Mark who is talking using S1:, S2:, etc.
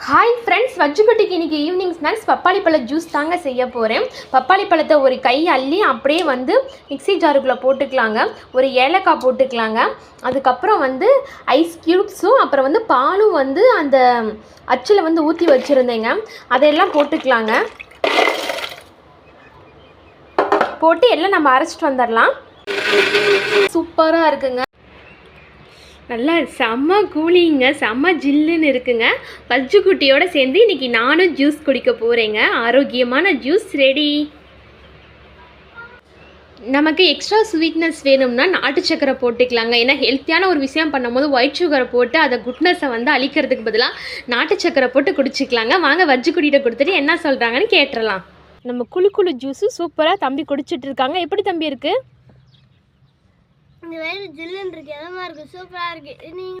S1: Hi friends, வஜ்ஜுக்குட்டிக்கு இன்றைக்கி evening snacks பப்பாளி பழ ஜூஸ் தாங்க செய்ய போகிறேன். பப்பாளி பழத்தை ஒரு கை அள்ளி அப்படியே மிக்ஸி ஜாருக்குள்ளே போட்டுக்கலாங்க. ஒரு ஏலக்காய் போட்டுக்கலாங்க. அதுக்கப்புறம் ஐஸ் க்யூப்ஸும் அப்புறம் பாலும் அந்த அச்சில் ஊற்றி வச்சுருந்தேங்க. அதையெல்லாம் போட்டுக்கலாங்க. போட்டு எல்லாம் நம்ம அரைச்சிட்டு வந்துடலாம். சூப்பராக இருக்குங்க. நல்லா செம்ம கூலிங்க, செம்ம ஜில்லுன்னு இருக்குங்க. வஜ்ஜுக்குட்டியோடு சேர்ந்து இன்றைக்கி நானும் ஜூஸ் குடிக்க போகிறேங்க. ஆரோக்கியமான ஜூஸ் ரெடி. நமக்கு எக்ஸ்ட்ரா ஸ்வீட்னஸ் வேணும்னா நாட்டு சக்கரை போட்டுக்கலாங்க. ஏன்னா ஹெல்த்தியான ஒரு விஷயம் பண்ணும்போது ஒயிட் சுகரை போட்டு அதை குட்னஸை அழிக்கிறதுக்கு பதிலாக நாட்டு சக்கரை போட்டு குடிச்சிக்கலாங்க. வாங்க வஜ்ஜுக்குட்டிகிட்ட கொடுத்துட்டு என்ன சொல்கிறாங்கன்னு கேட்டுடலாம். நம்ம குழு ஜூஸு சூப்பராக தம்பி குடிச்சிட்டு இருக்காங்க. எப்படி தம்பி இருக்குது?
S2: இந்த வயிறு ஜில்லுன்னு இருக்கு, எதமா இருக்கு, சூப்பராக இருக்கு.